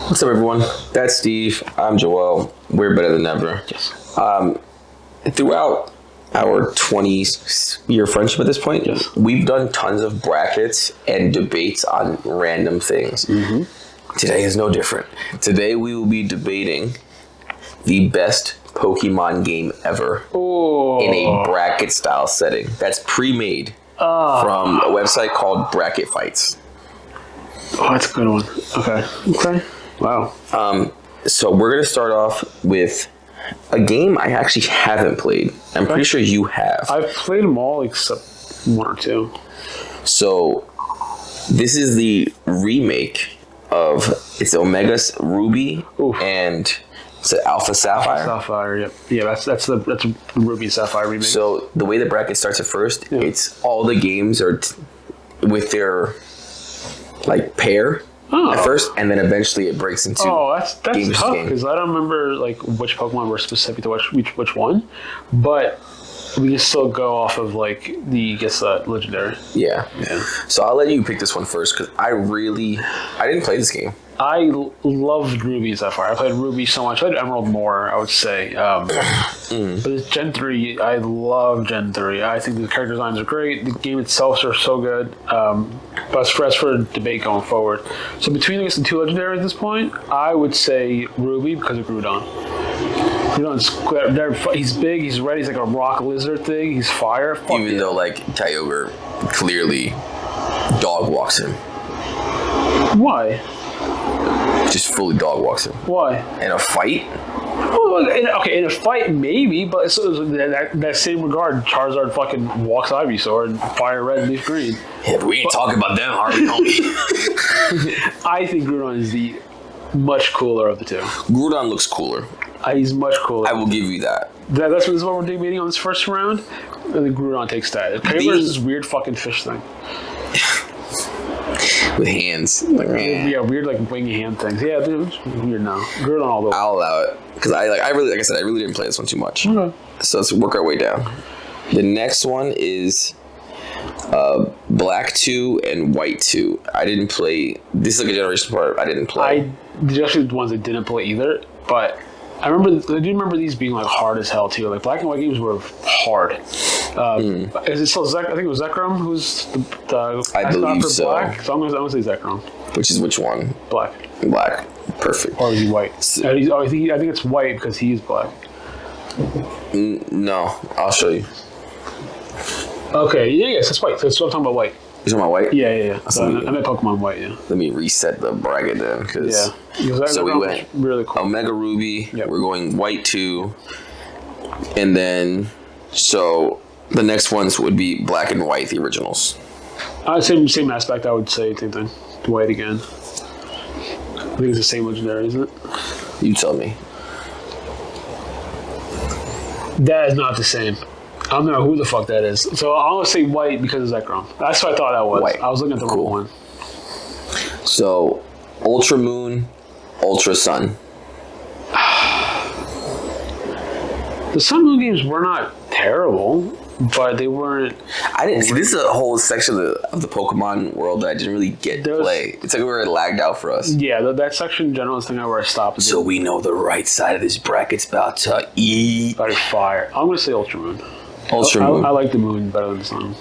What's up, everyone? That's Steve. I'm Joel. We're better than ever. Yes. Throughout our 20-year friendship at this point, Yes. we've done tons of brackets and debates on random things. Mm-hmm. Today is no different. Today we will be debating the best Pokemon game ever in a bracket style setting. That's pre-made from a website called Bracket Fights. Oh, that's a good one. Okay. Wow. So we're going to start off with a game I actually haven't played. I'm pretty sure you have. I've played them all except one or two. So this is the remake of it's Omega Ruby and it's Alpha Sapphire. Sapphire, yep. Yeah, that's the Ruby Sapphire remake. So the way the bracket starts at first, it's all the games are with their like pair at first, and then eventually it breaks into that's tough because I don't remember like which Pokemon were specific to which one, but we can still go off of like the legendary. Yeah. So I'll let you pick this one first because I didn't play this game. I loved Ruby and Sapphire. I played Ruby so much. I played Emerald more, I would say. But it's Gen 3, I love Gen 3. I think the character designs are great. The game itself are so good. But that's for debate going forward. So between, I guess, the two legendaries at this point, I would say Ruby because of Groudon. He's big, he's red, he's like a rock lizard thing, he's fire. Even though, like, Kyogre clearly dog walks him. Why? Just fully dog walks him. Why? In a fight? Well, in a fight, maybe, but that same regard, Charizard fucking walks Ivysaur and fire red, leaf green. Yeah, but we ain't talking about them, are we, homie? I think Groudon is the much cooler of the two. Groudon looks cooler. He's much cooler. I will give you that. This is what we're debating on this first round. I think Groudon takes that. Kyogre is this weird fucking fish thing. With hands. Weird like wingy hand things. Yeah, dude, it's weird now. Groudon all the way. I'll allow it. Because I really didn't play this one too much. Okay. So let's work our way down. The next one is Black 2 and White 2. I didn't play. This is like a generation part I didn't play. These are actually the ones I didn't play either, but I do remember these being like hard as hell too. Like black and white games were hard. Is it still Zek? I think it was Zekrom who's the I believe for so. Black. So I'm gonna say Zekrom. Which is which one? Black. Black. Perfect. Or is he white? I think it's white because he's black. No, I'll show you. Okay, yes, it's white. So I'm talking about white. You're talking about white? Yeah. So I meant Pokemon White, yeah. Let me reset the bracket then. So we went really cool. Omega Ruby. Yep. We're going White 2. And then, so the next ones would be Black and White, the originals. Same aspect, I would say. Same thing. White again. I think it's the same legendary, isn't it? You tell me. That is not the same. I don't know who the fuck that is. So I'm going to say white because of Zekrom. That's what I thought that was. White. I was looking at the wrong one. So, Ultra Moon, Ultra Sun. The Sun Moon games were not terrible, but they weren't... I didn't see. This is a whole section of the Pokemon world that I didn't really get to play. It's like we were lagged out for us. Yeah, that section in general is the thing where I stopped. So we know the right side of this bracket's about to eat. By fire. I'm going to say Ultra Moon. Ultra Moon. I like the Moon better than the Sun.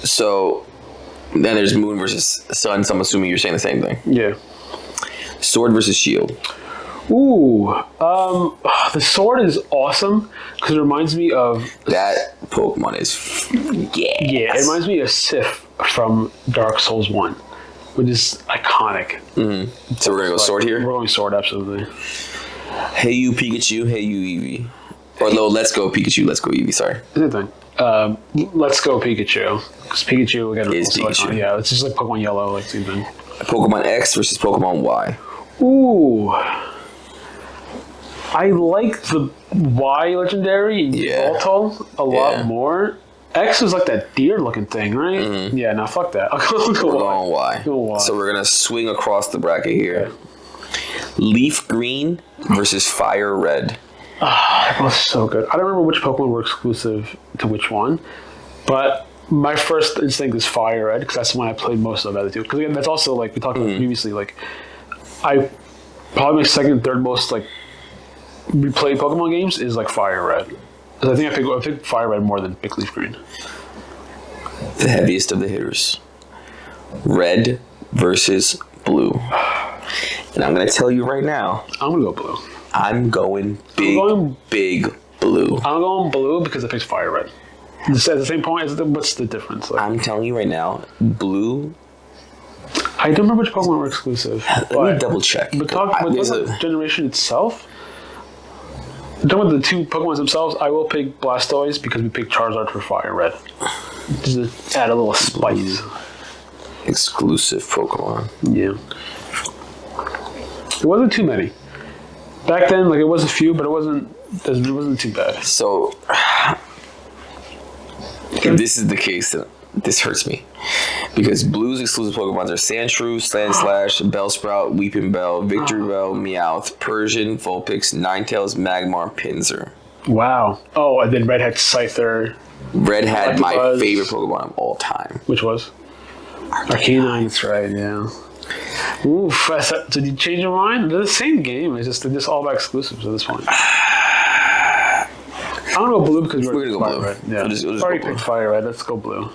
So then there's Moon versus Sun, so I'm assuming you're saying the same thing. Yeah. Sword versus Shield. Ooh. The sword is awesome because it reminds me of... That Pokemon is... Yeah, it reminds me of Sif from Dark Souls 1, which is iconic. Mm-hmm. So we're going to go Sword here? We're going Sword, absolutely. Hey you Pikachu, hey you Eevee. Or no, let's go Pikachu, let's go Eevee, sorry. Same thing. Let's go Pikachu. Because Pikachu, again, is Pikachu. Yeah, it's just like Pokemon Yellow, like same thing. Pokemon X versus Pokemon Y. Ooh. I like the Y legendary Voltol a lot more. X is like that deer-looking thing, right? Mm-hmm. Yeah, no, fuck that. I'll go Y. So we're going to swing across the bracket here. Okay. Leaf Green versus Fire Red. That was so good. I don't remember which Pokemon were exclusive to which one, but My first instinct is Fire Red because that's the one I played most of the other two. Because again, that's also like we talked about previously. Like, I probably my second and third most like replayed Pokemon games is like Fire Red. Because I think I picked Fire Red more than Pick Leaf Green. The heaviest of the hitters. Red versus blue. And I'm gonna tell you right now. I'm gonna go blue. I'm going big blue. I'm going blue because it picks Fire Red. At the same point, what's the difference? Like, I'm telling you right now, blue. I don't remember which Pokemon were exclusive. Let me double check. But talking about the generation itself, talking about the two Pokemon themselves, I will pick Blastoise because we picked Charizard for Fire Red. Just to add a little spice. Exclusive Pokemon. Yeah. It wasn't too many. Back then, like it was a few, but it wasn't too bad. So, if this is the case, then this hurts me. Because Blue's exclusive Pokemon are Sandshrew, Sandslash, Bellsprout, Weeping Bell, Victreebel, Meowth, Persian, Vulpix, Ninetales, Magmar, Pinsir. Wow. Oh, and then Red had Scyther. Red had my favorite Pokemon of all time. Which was? Arcanine, that's right, yeah. Oof. So did you change your mind? They're the same game. It's just they're just all about exclusives at this point. I'm gonna go blue because we're gonna go Fire blue. Red. Yeah. We'll just Already go blue. picked Fire Red. Let's go blue.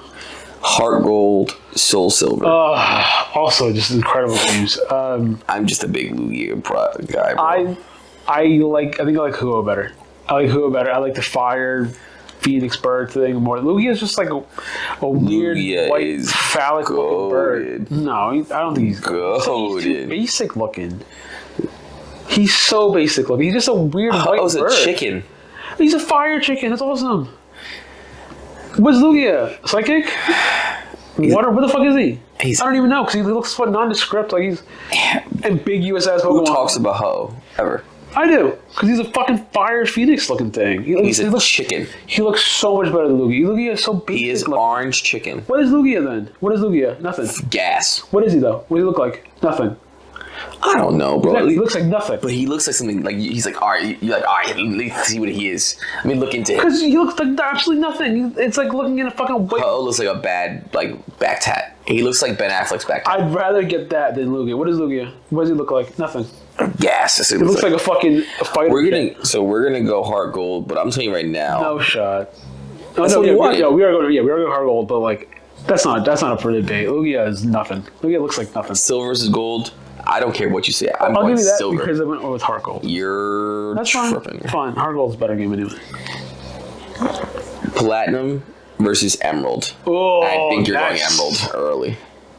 Heart Gold, Soul Silver. Also, just incredible games. I'm just a big Lugia guy, bro. I think I like Huo better. I like the Fire Phoenix bird thing more. Lugia is just like a weird white phallic looking bird. No, I don't think he's good. He's too basic looking. He's so basic looking. He's just a weird white bird. Oh, a chicken. He's a fire chicken. That's awesome. What's Lugia? Psychic? What the fuck is he? I don't even know because he looks nondescript. Like he's ambiguous as Pokemon. Who talks about Ho ever? I do, because he's a fucking fire phoenix looking thing. He's a chicken. He looks so much better than Lugia. Lugia is so basic. He is orange chicken. What is Lugia then? What is Lugia? Nothing. Gas. What is he though? What does he look like? Nothing. I don't know, bro. Exactly. He looks like nothing. But he looks like something like he's like, all right, you're like, all right, let me see what he is. Let me look into him. Because he looks like absolutely nothing. It's like looking in a fucking white. Ho looks like a bad back tat. He looks like Ben Affleck's back tat. I'd rather get that than Lugia. What is Lugia? What does he look like? Nothing. Gas. It looks like a fucking fighter. We're gonna go Heart Gold, but I'm telling you right now. No shot. We are going Heart Gold, but like that's not up for debate. Lugia is nothing. Lugia looks like nothing. Silver versus gold. I don't care what you say. I'll give you that silver because I went with Heart Gold. That's tripping. Fine. Heart Gold's a better game anyway. Platinum versus Emerald. Oh, I think you're going Emerald early.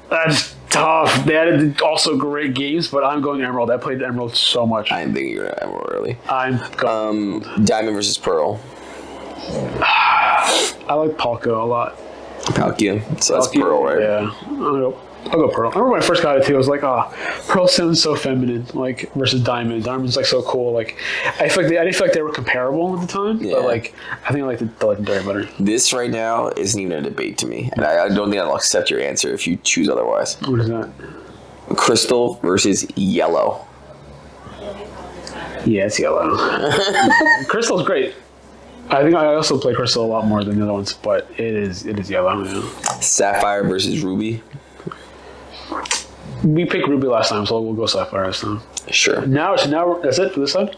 That's tough. They had also great games, but I'm going Emerald. I played Emerald so much. I think you're going Emerald early. I'm going Diamond versus Pearl. I like Palkia a lot. Palkia. So that's Pearl, right? Yeah. I'll go Pearl. I remember when I first got it too. I was like, Pearl sounds so feminine, like versus Diamond. Diamond's like so cool. Like, I didn't feel like they were comparable at the time, but like, I think I like the Legendary better. This right now isn't even a debate to me, and I don't think I'll accept your answer if you choose otherwise. What is that? Crystal versus Yellow. Yeah, it's Yellow. Crystal's great. I think I also play Crystal a lot more than the other ones, but it is Yellow. Yeah. Sapphire versus Ruby. We picked Ruby last time, so we'll go Sapphire this time. Sure. Now that's it for this side?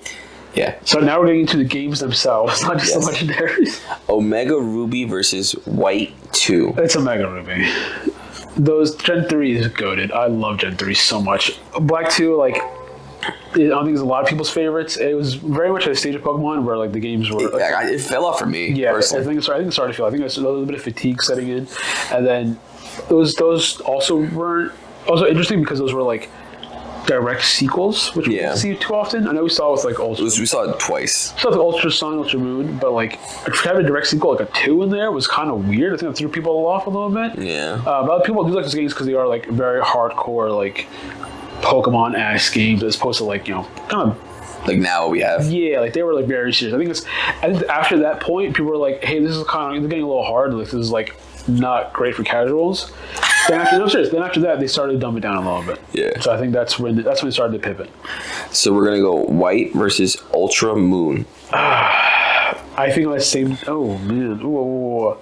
Yeah. So now we're getting into the games themselves, not just the legendaries. Omega Ruby versus White 2. It's Omega Ruby. Those Gen 3 is goated. I love Gen 3 so much. Black 2, like, I don't think it's a lot of people's favorites. It was very much at a stage of Pokemon where like the games were. It fell off for me. Yeah, personally. I think it started to feel. I think there's a little bit of fatigue setting in, and then those also weren't also interesting because those were like direct sequels, which we don't see too often. I know we saw it with like Ultra. We saw it twice. We saw the Ultra Sun, Ultra Moon, but like having a direct sequel like a 2 in there was kind of weird. I think that threw people off a little bit. Yeah. But people do like those games because they are like very hardcore like Pokemon-esque games as opposed to like kind of like now we have. Yeah, like they were like very serious. I think after that point, people were like, "Hey, this is kind of getting a little hard. Like this is like not great for casuals." Then after that, they started to dumb it down a little bit. Yeah. So I think that's when it started to pivot. So we're gonna go White versus Ultra Moon. I think on the same. Oh man. Ooh.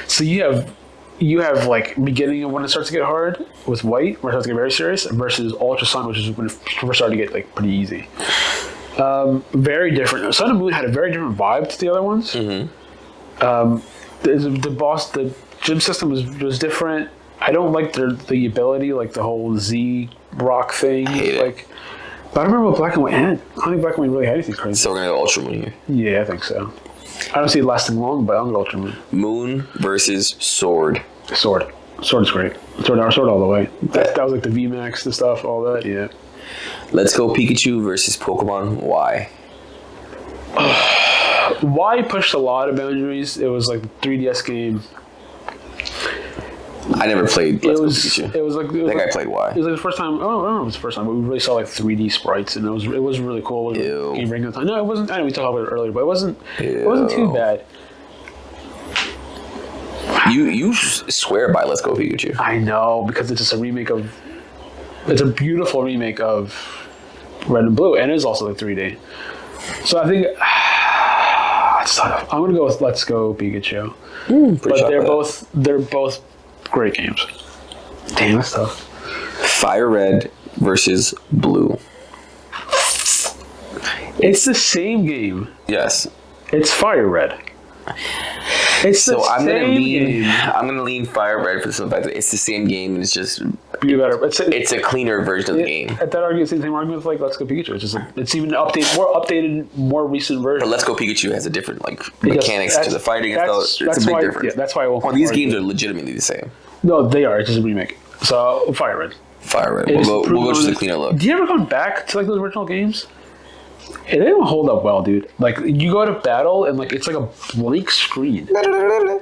So you have you have like beginning of when it starts to get hard with white, where it starts to get very serious, versus Ultra Sun, which is when it first started to get like pretty easy. Very different. Sun and Moon had a very different vibe to the other ones. The gym system was different. I don't like the ability, like the whole Z rock thing. Like, but I don't remember what Black and White had. I don't think Black and White really had anything crazy. So we're gonna go Ultra Moon here. Yeah, I think so. I don't see it lasting long, but I'm going Ultra Moon. Moon versus Sword. Sword is great. Sword all the way. That was like the VMAX, the stuff, all that. Yeah. Let's Go Pikachu versus Pokemon Y. Y pushed a lot of boundaries. It was like a 3DS game. I never played Let's Go Pikachu. It was like I think I played Y. It was like the first time. I don't know if it was the first time, but we really saw like 3D sprites, and it was really cool. Ew. Game breaking time. No, it wasn't. I know we talked about it earlier, but it wasn't. Ew. It wasn't too bad. You swear by Let's Go Pikachu. I know, because it's just a remake of. It's a beautiful remake of Red and Blue, and it is also like 3D. So I think I'm gonna go with Let's Go Pikachu. But they're both great games. Damn, that's tough. Fire Red versus Blue. It's the same game. Yes. It's Fire Red. It's the same game. I'm gonna lean Fire Red for the simple fact that it's the same game and it's just better. It's a cleaner version of the game. At that argument, it's the same argument with like Let's Go Pikachu. It's even more updated, more recent version. But Let's Go Pikachu has a different mechanics to the fighting and stuff. It's a big difference. Yeah, that's why I won't. Well, these games are legitimately the same. No, they are. It's just a remake. So Fire Red. Fire Red. We'll go to the cleaner look. Do you ever go back to like those original games? They don't hold up well, dude. Like, you go to battle, and like it's like a blank screen.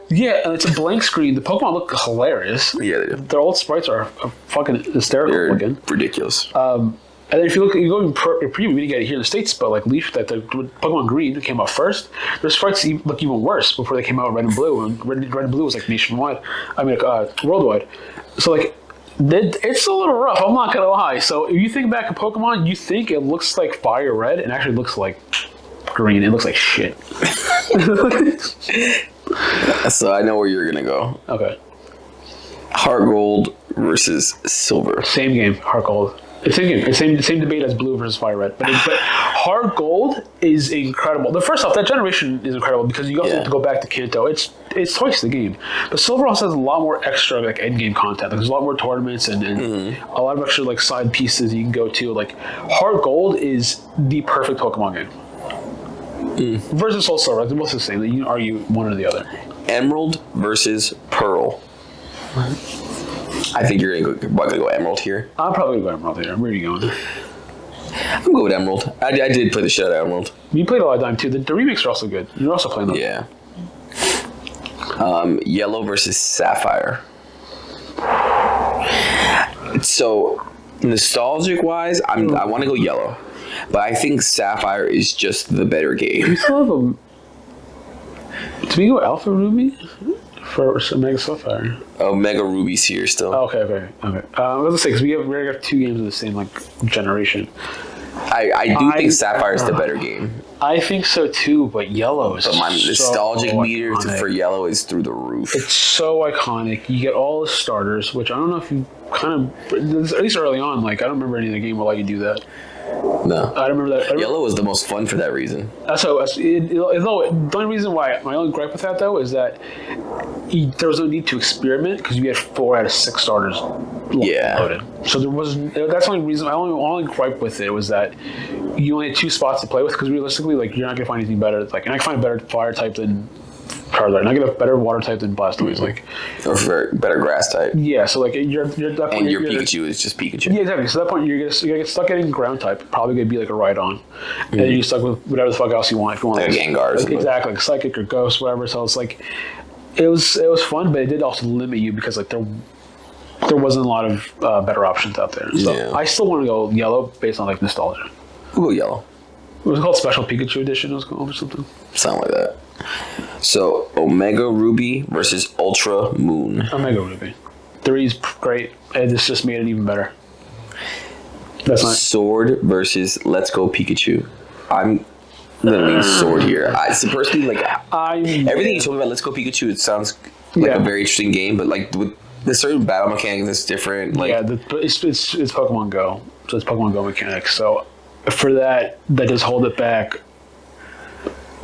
Yeah, and it's a blank screen. The Pokemon look hilarious. Yeah, they do. Their old sprites are fucking hysterical looking. Ridiculous. And then if you go in preview, we didn't get it here in the States, but like Leaf, that the Pokemon Green came out first, their sprites look even worse before they came out Red and Blue, and Red and Blue was like nationwide. I mean, worldwide. So like, it's a little rough, I'm not gonna lie. So if you think back at Pokemon, you think it looks like Fire Red, and actually looks like green. It looks like shit. So I know where you're gonna go. Okay. Heart Gold versus Silver. Same game, Heart Gold. It's same game. It's same debate as Blue versus Fire Red. But Heart Gold is incredible. The first off, that generation is incredible because you also have to go back to Kanto. It's twice the game. But Silver also has a lot more extra like end game content. Like, there's a lot more tournaments and a lot of extra like side pieces you can go to. Like, Heart Gold is the perfect Pokemon game. Versus Soul Silver, they're both the same. You can argue one or the other. Emerald versus Pearl. I think you're gonna go Emerald here. I'm probably gonna go Emerald here. Where are you going? I'm going with Emerald. I did play the shit out of Emerald. You played a lot of time too. The remakes are also good. You're also playing them. Yeah. Yellow versus Sapphire. So, nostalgic wise, I want to go Yellow, but I think Sapphire is just the better game. We still have a. Do we go Alpha Ruby? For Mega Sapphire. Oh, Mega Ruby's here still. Oh, okay. I was gonna say, because we have two games of the same like generation. I do think Sapphire is the better game. I think so too, but Yellow is. But my nostalgic so meter for Yellow is through the roof. It's so iconic. You get all the starters, which I don't know if you kind of, at least early on, like I don't remember any of the game will let you do that. No, I remember that. Yellow was the most fun for that reason. The only reason why my only gripe with that though is that there was no need to experiment because you had 4 out of 6 starters loaded. So there wasn't. That's the only reason. My only gripe with it was that you only had 2 spots to play with because realistically, like you're not gonna find anything better. Like you're not gonna find a better fire type than Charizard. Not gonna have a better water type than Blastoise. Like or better grass type. Yeah. So like you're at that point, and your Pikachu is just Pikachu. Yeah, exactly. So at that point you're gonna get stuck getting ground type. Probably gonna be like a Rhydon, and then you're stuck with whatever the fuck else you want. If you want like Gengar, exactly, like Psychic or Ghost, whatever. So it's like it was fun, but it did also limit you because like there wasn't a lot of better options out there. So I still want to go Yellow based on like nostalgia. We'll go Yellow. It was called Special Pikachu Edition. It was called or something. Something like that. So Omega Ruby versus Ultra Moon. Omega Ruby. 3's great. And this just made it even better. That's not Sword versus Let's Go Pikachu. I'm gonna lean Sword here. Personally, like everything you told me about Let's Go Pikachu, it sounds like a very interesting game, but like with the certain battle mechanics that's different. Like it's Pokemon Go, so it's Pokemon Go mechanics. So for that does hold it back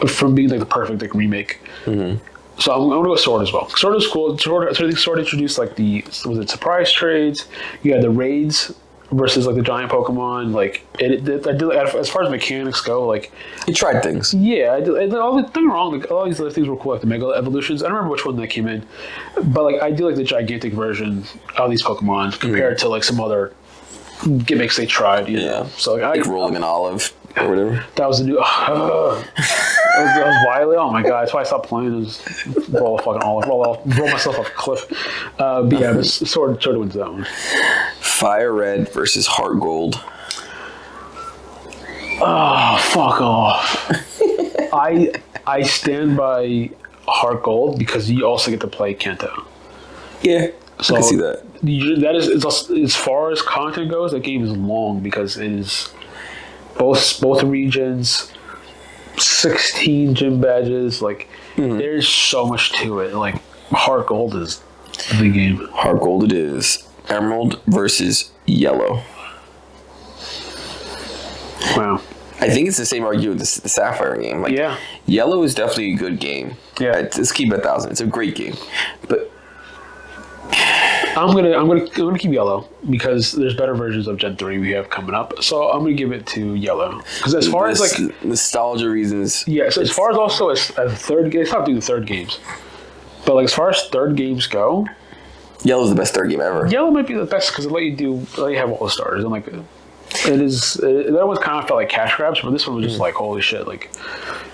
from being like the perfect like remake. Mm-hmm. So I'm gonna go Sword as well. Sword is cool. So I think Sword introduced like surprise trades. You had the raids versus like the giant Pokemon. Like I did as far as mechanics go. Like you tried things. Yeah, I did. Don't get me wrong. Like all these other things were cool, like the Mega Evolutions. I don't remember which one that came in, but like I do like the gigantic version of these Pokemon compared to like some other gimmicks they tried. You know? So like rolling an olive or whatever. That was a new. That was wily. Oh my god! That's why I stopped playing. It was roll a fucking olive. Roll myself off a cliff. But yeah, this Sword wins that one. Fire Red versus Heart Gold. Oh, fuck off! I stand by Heart Gold because you also get to play Kanto. Yeah, so I can see that. That is as far as content goes. That game is long because it is both regions. 16 gym badges, like there's so much to it. Like Heart Gold is the game. Heart Gold it is. Emerald versus Yellow. Wow. I think it's the same argument with the Sapphire game. Like, Yellow is definitely a good game. Yeah. Let's keep it 1,000. It's a great game. But I'm gonna keep Yellow because there's better versions of Gen 3 we have coming up. So I'm gonna give it to Yellow because as far as like nostalgia reasons. Yeah. So as far as also as third game, stop doing the third games. But like as far as third games go, Yellow's the best third game ever. Yellow might be the best because it let you have all the starters and like that one kind of felt like cash grabs, but this one was just like holy shit, like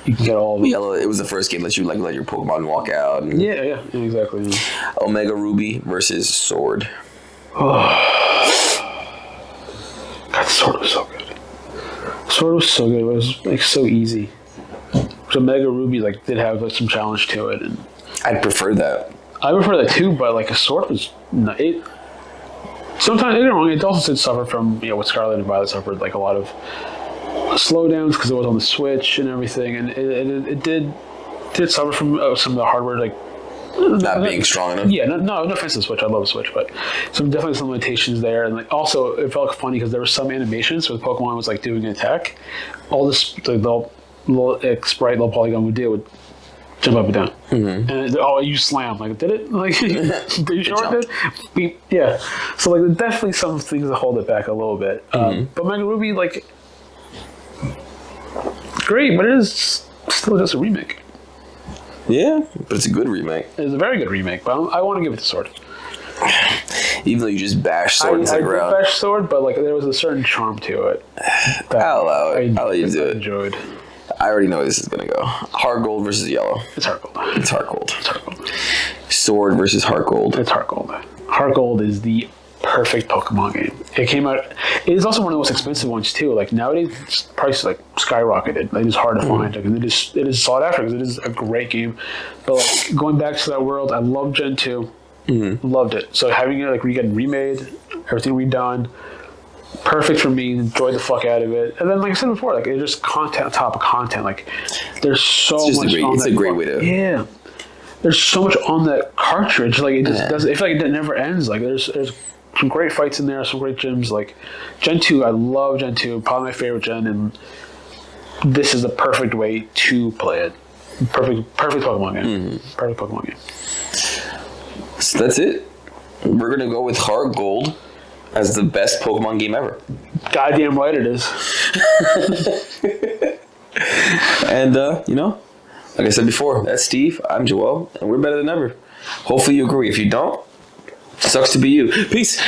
you can get all of them. Yellow, it was the first game that you like let your Pokemon walk out. And yeah, exactly. Omega Ruby versus Sword. Oh, God, Sword was so good. Sword was so good. It was like so easy. So Omega Ruby like did have like some challenge to it, and I'd prefer that. I prefer that too, but like a Sword was it. Sometimes it also did suffer from with Scarlet and Violet suffered like a lot of slowdowns because it was on the Switch and everything, and it did suffer from some of the hardware like not being strong enough. Yeah, no offense to the Switch, I love the Switch, but definitely some limitations there, and like also it felt funny because there were some animations where the Pokemon was like doing an attack, all this the little sprite, little polygon would do would jump up and down. Mm-hmm. And you slam. Like, did it? Like, are you sure it did? Yeah. So, like, definitely some things that hold it back a little bit. But Mega Ruby, like, great, but it is still just a remake. Yeah, but it's a good remake. It's a very good remake, but I want to give it to Sword. Even though you just bashed Sword into the ground. I bashed Sword, but, like, there was a certain charm to it. I'll allow it. I'll let you do it. Enjoyed. I already know where this is going to go. Heart Gold versus Yellow. It's Heart Gold. It's Heart Gold. Sword versus Heart Gold. It's Heart Gold. Heart Gold is the perfect Pokemon game. It came out. It is also one of the most expensive ones too. Like nowadays, price like skyrocketed. Like it's hard to find. Like, and it is sought after because it is a great game. But like, going back to that world, I love Gen 2. Mm-hmm. Loved it. So having it like getting remade, everything redone. Perfect for me. Enjoyed the fuck out of it. And then, like I said before, like it's just content on top of content. Like there's so much. It's a great way to. Yeah. There's so much on that cartridge. Like it just doesn't. It feels like it never ends. Like there's some great fights in there. Some great gyms. Like Gen 2. I love Gen 2. Probably my favorite gen. And this is the perfect way to play it. Perfect Pokemon game. Mm-hmm. Perfect Pokemon game. So that's it. We're gonna go with Heart Gold as the best Pokemon game ever. Goddamn right it is. And, like I said before, that's Steve, I'm Joel, and we're better than ever. Hopefully you agree. If you don't, sucks to be you. Peace.